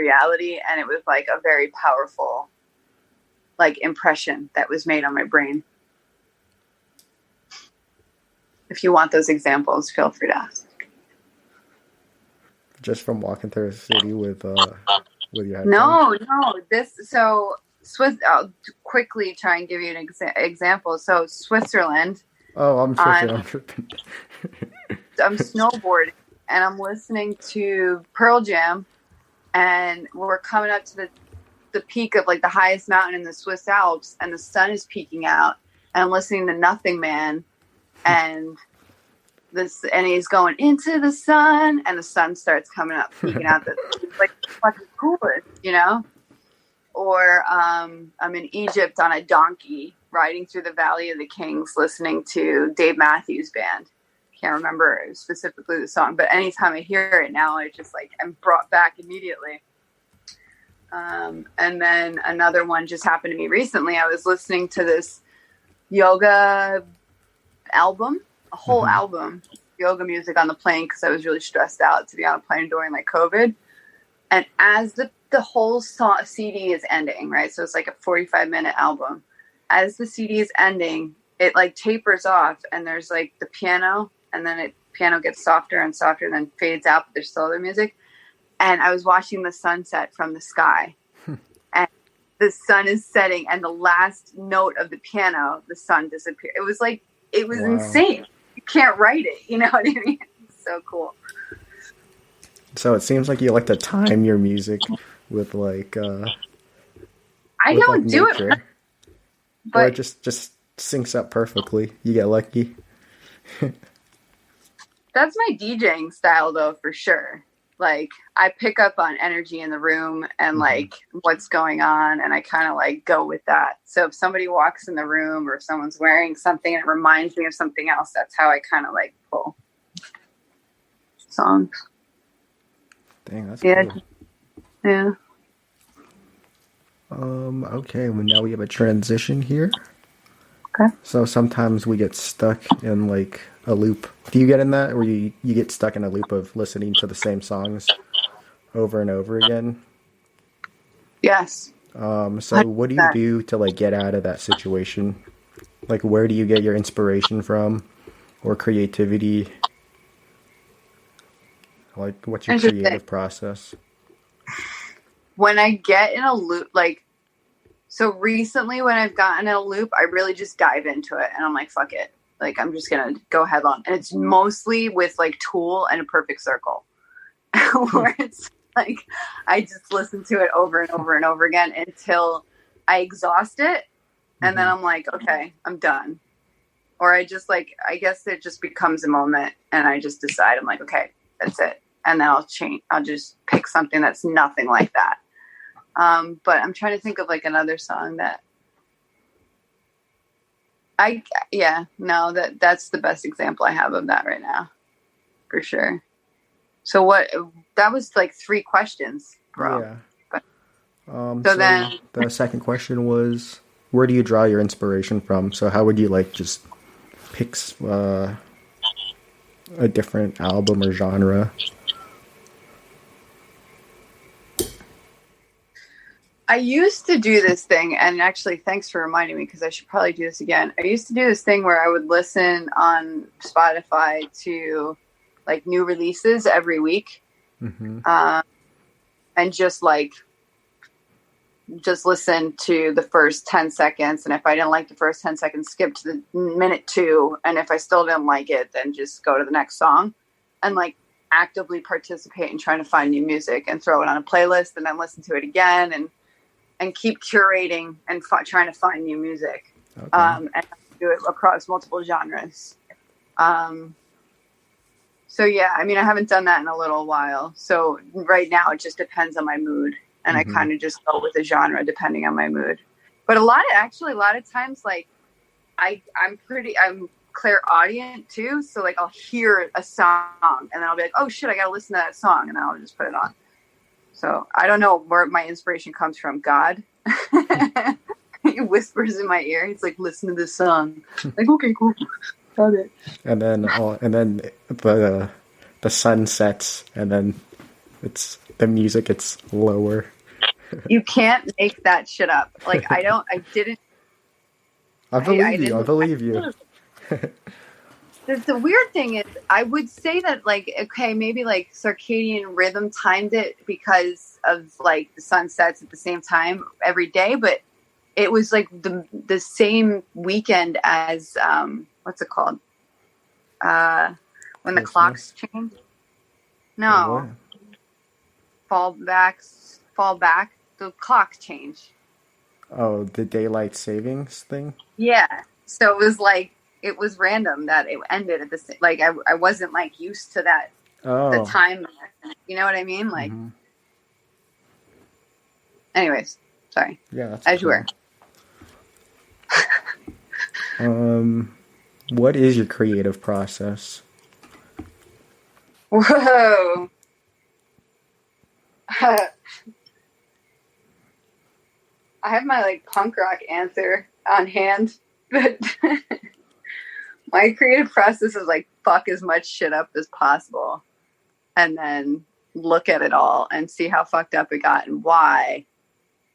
reality, and it was like a very powerful like impression that was made on my brain. If you want those examples, feel free to ask. Just from walking through a city with your headphones? No. So Swiss. I'll quickly try and give you an example. So Switzerland. Oh, I'm tripping. I'm snowboarding and I'm listening to Pearl Jam, and we're coming up to the peak of like the highest mountain in the Swiss Alps, and the sun is peeking out, and I'm listening to Nothingman, and he's going into the sun, and the sun starts coming up, peeking out. It's like fucking coolest, you know? Or I'm in Egypt on a donkey riding through the Valley of the Kings, listening to Dave Matthews Band. Can't remember specifically the song, but anytime I hear it now, I just like I'm brought back immediately. And then another one just happened to me recently. I was listening to this yoga album, a whole album, yoga music on the plane, because I was really stressed out to be on a plane during like COVID. And as the whole CD is ending, right? So it's like a 45-minute album. As the CD is ending, it like tapers off, and there's like the piano, and then piano gets softer and softer, and then fades out, but there's still other music. And I was watching the sunset from the sky, and the sun is setting, and the last note of the piano, the sun disappeared. It was like, it was insane. You can't write it, you know what I mean? It's so cool. So it seems like you like to time your music with like I don't like do nature. it, but or it just syncs up perfectly. You get lucky. That's my DJing style though, for sure. Like I pick up on energy in the room and like what's going on, and I kind of like go with that. So if somebody walks in the room or if someone's wearing something and it reminds me of something else, that's how I kind of like pull songs. Dang, that's cool. Yeah. Okay, well now we have a transition here. Okay. So sometimes we get stuck in like a loop. Do you get in that, or you get stuck in a loop of listening to the same songs over and over again? Yes. So what do you do to like get out of that situation? Like where do you get your inspiration from or creativity? Like what's your creative process? When I get in a loop, like, so recently when I've gotten in a loop, I really just dive into it and I'm like, fuck it. Like, I'm just going to go headlong. And it's mostly with like Tool and A Perfect Circle, where it's like, I just listen to it over and over and over again until I exhaust it. And then I'm like, okay, I'm done. Or I just like, I guess it just becomes a moment and I just decide, I'm like, okay, that's it. And then I'll just pick something that's nothing like that. But I'm trying to think of like another song that that's the best example I have of that right now, for sure. So that was like 3 questions, bro. Yeah. But, so then the second question was, where do you draw your inspiration from? So how would you like just pick a different album or genre? I used to do this thing, and actually thanks for reminding me, because I should probably do this again. I used to do this thing where I would listen on Spotify to like new releases every week. And just listen to the first 10 seconds. And if I didn't like the first 10 seconds, skip to the minute 2. And if I still didn't like it, then just go to the next song and like actively participate in trying to find new music and throw it on a playlist and then listen to it again and keep curating and trying to find new music. Okay. And do it across multiple genres. So yeah, I mean, I haven't done that in a little while. So right now it just depends on my mood. And I kind of just go with the genre depending on my mood. But a lot of times, like I'm clairaudient too. So like I'll hear a song and then I'll be like, oh shit, I got to listen to that song. And then I'll just put it on. So I don't know where my inspiration comes from. God, he whispers in my ear. He's like, listen to this song. Like, okay, cool. Got it. And then the sun sets and then it's the music gets lower. You can't make that shit up. Like, I didn't. I believe you. The weird thing is, I would say that, like, okay, maybe like circadian rhythm timed it because of like the sun sets at the same time every day, but it was like the same weekend as what's it called? When the clocks change. No, fall back. The clocks change. Oh, the daylight savings thing. Yeah, so it was like. It was random that it ended at the same. Like I wasn't like used to that. The time. You know what I mean? Like. Mm-hmm. Anyways, sorry. Yeah, that's as cool. You were. What is your creative process? Whoa. I have my like punk rock answer on hand, but. My creative process is like fuck as much shit up as possible and then look at it all and see how fucked up it got and why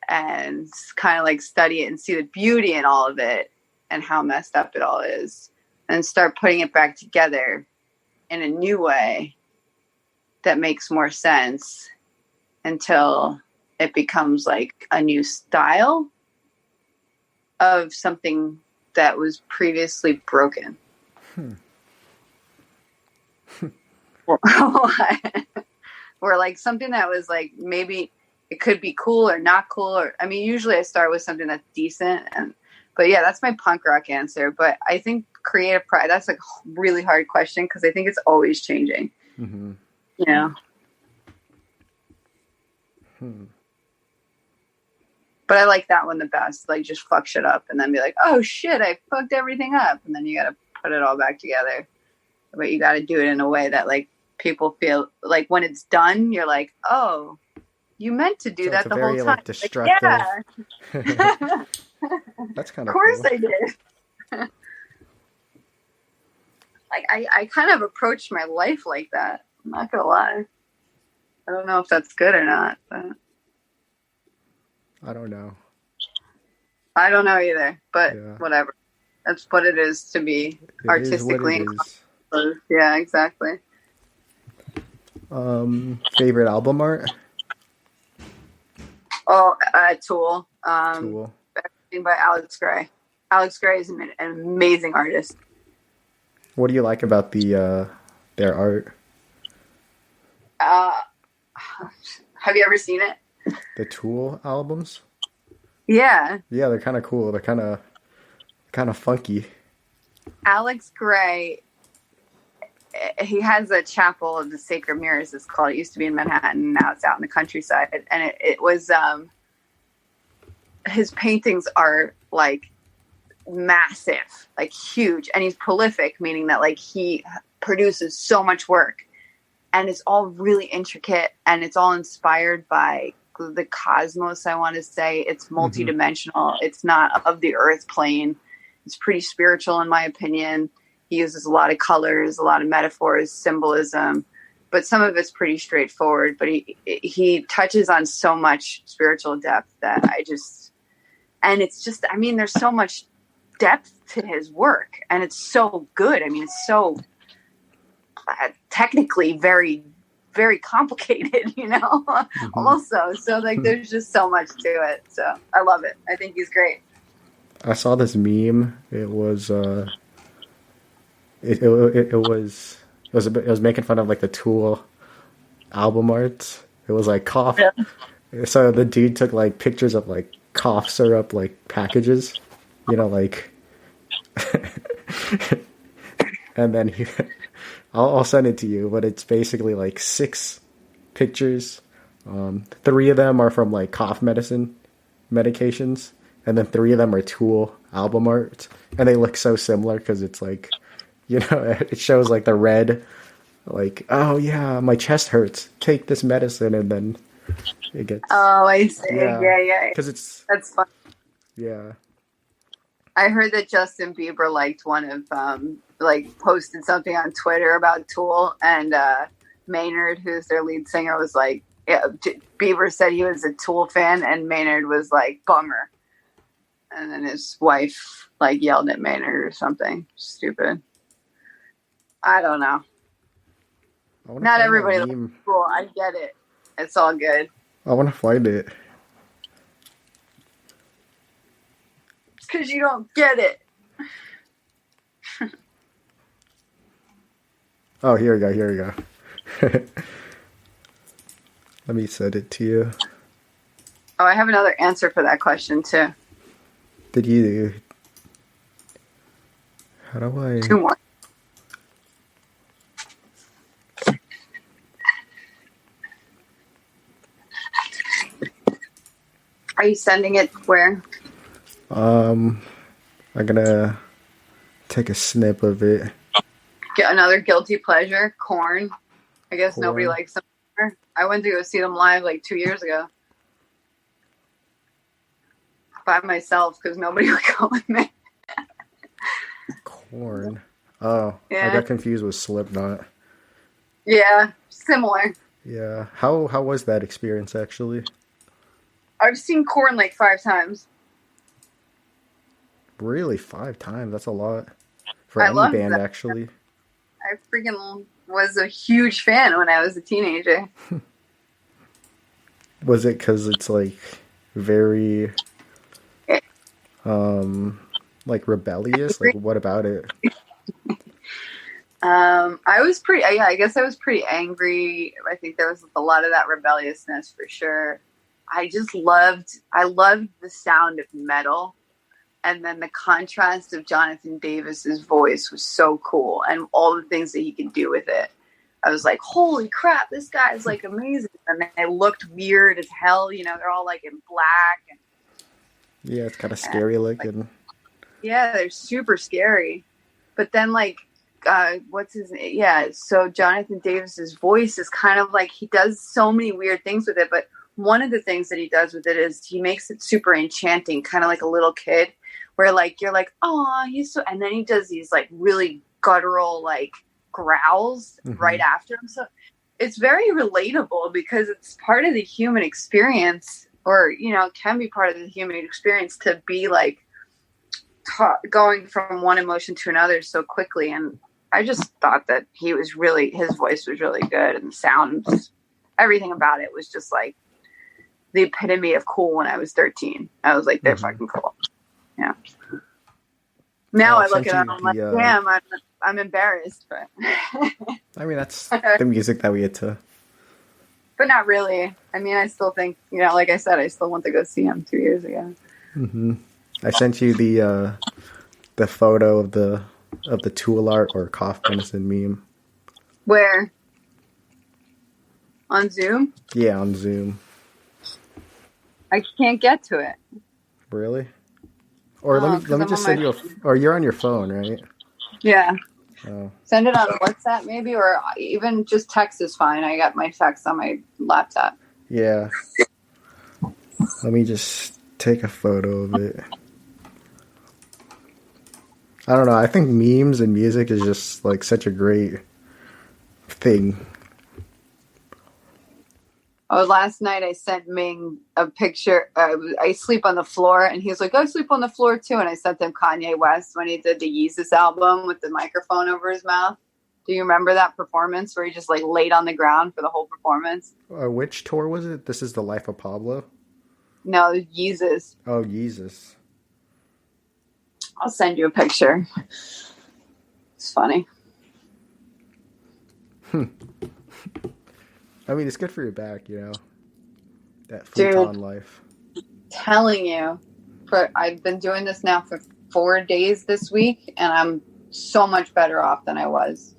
and kind of like study it and see the beauty in all of it and how messed up it all is and start putting it back together in a new way that makes more sense until it becomes like a new style of something that was previously broken. Or like something that was like maybe it could be cool or not cool, or I mean usually I start with something that's decent, but yeah, that's my punk rock answer. But I think creative pride, that's like a really hard question because I think it's always changing. Mm-hmm. You know. But I like that one the best. Like just fuck shit up and then be like, oh shit, I fucked everything up, and then you gotta put it all back together. But you got to do it in a way that like people feel like when it's done, you're like, oh, you meant to do that the whole time. Like, destructive. Like, yeah. That's kind of. Of course, cool. I did. Like I kind of approached my life like that. I'm not gonna lie. I don't know if that's good or not, but I don't know. I don't know either. But whatever. That's what it is to be artistically. Yeah, exactly. Favorite album art? Oh, Tool. Tool. Everything by Alex Gray. Alex Gray is an amazing artist. What do you like about their art? Have you ever seen it? The Tool albums? Yeah. Yeah, they're kind of cool. They're kind of funky. Alex Gray, he has a chapel of the Sacred Mirrors, it's called. It used to be in Manhattan, now it's out in the countryside. And it was, his paintings are like massive, like huge. And he's prolific, meaning that like he produces so much work. And it's all really intricate and it's all inspired by the cosmos, I want to say. It's multidimensional. Mm-hmm. It's not of the earth plane. It's pretty spiritual, in my opinion. He uses a lot of colors, a lot of metaphors, symbolism, but some of it's pretty straightforward. But he touches on so much spiritual depth that it's just, I mean, there's so much depth to his work, and it's so good. I mean, it's so technically very, very complicated, you know. Mm-hmm. Also, so like, there's just so much to it. So I love it. I think he's great. I saw this meme. It was it was making fun of like the Tool album art. It was like cough. Yeah. So the dude took like pictures of like cough syrup like packages, you know, like, and then I'll send it to you. But it's basically like 6 pictures. 3 of them are from like cough medications. And then 3 of them are Tool album art. And they look so similar because it's like, you know, it shows like the red, like, oh yeah, my chest hurts. Take this medicine. And then it gets. Oh, I see. Yeah. Because that's fun. Yeah. I heard that Justin Bieber liked one of, posted something on Twitter about Tool. And Maynard, who's their lead singer, was like, Yeah, Bieber said he was a Tool fan, and Maynard was like, bummer. And then his wife like yelled at Maynard or something stupid. I don't know. Not everybody likes Tool. I get it. It's all good. I want to find it. It's because you don't get it. Oh, here we go. Here we go. Let me send it to you. Oh, I have another answer for that question too. Did you? How do I? 2 more. Are you sending it where? I'm gonna take a snip of it. Get another guilty pleasure, Korn. I guess Korn. Nobody likes them. I went to go see them live like 2 years ago. By myself because nobody would go with me. Korn. Oh, yeah. I got confused with Slipknot. Yeah, similar. Yeah. How was that experience actually? I've seen Korn like 5 times. Really, 5 times? That's a lot for any band, actually. I freaking was a huge fan when I was a teenager. Was it because it's like very, like rebellious? Like, what about it? I guess I was pretty angry. I think there was a lot of that rebelliousness for sure. I loved the sound of metal. And then the contrast of Jonathan Davis's voice was so cool. And all the things that he could do with it. I was like, holy crap, this guy is like amazing. And they looked weird as hell. You know, they're all like in black. And, yeah, it's kind of scary looking. Yeah, they're super scary. But then like, what's his name? Yeah, so Jonathan Davis's voice is kind of like, he does so many weird things with it. But one of the things that he does with it is he makes it super enchanting, kind of like a little kid, where like you're like, oh, he's so, and then he does these like really guttural like growls right after him. So it's very relatable because it's part of the human experience, or you know, can be part of the human experience to be like going from one emotion to another so quickly. And I just thought that his voice was really good, and the sound, everything about it was just like the epitome of cool when I was 13. I was like, they're fucking cool. Yeah. Now I look at them, I'm like, damn, I'm embarrassed, but I mean, that's the music that we get to. But not really. I mean, I still think, you know, like I said, I still went to go see him 2 years ago. I sent you the photo of the Tool art or cough medicine meme. Where? On Zoom? Yeah, on Zoom. I can't get to it. Really? Or let me just send you or you're on your phone, right? Yeah. Oh. Send it on WhatsApp maybe, or even just text is fine. I got my text on my laptop. Yeah. Let me just take a photo of it. I don't know. I think memes and music is just like such a great thing. Oh, last night I sent Ming a picture. I sleep on the floor, and he's like, I sleep on the floor too. And I sent him Kanye West when he did the Yeezus album with the microphone over his mouth. Do you remember that performance where he just like laid on the ground for the whole performance? Which tour was it? This is The Life of Pablo? No, Yeezus. Oh, Yeezus. I'll send you a picture. It's funny. I mean, it's good for your back, you know. That futon life. Telling you, I've been doing this now for 4 days this week, and I'm so much better off than I was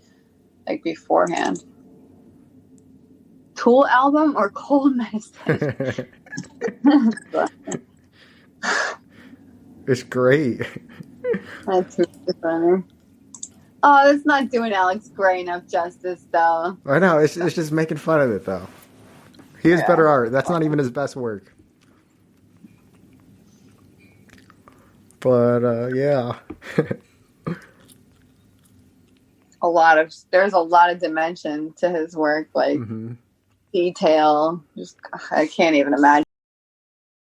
like beforehand. Tool album or cold medicine? It's great. That's really funny. Oh, that's not doing Alex Gray enough justice, though. I know, it's just making fun of it, though. He has better art. That's not even his best work. But, yeah. There's a lot of dimension to his work. Like, detail. Just I can't even imagine.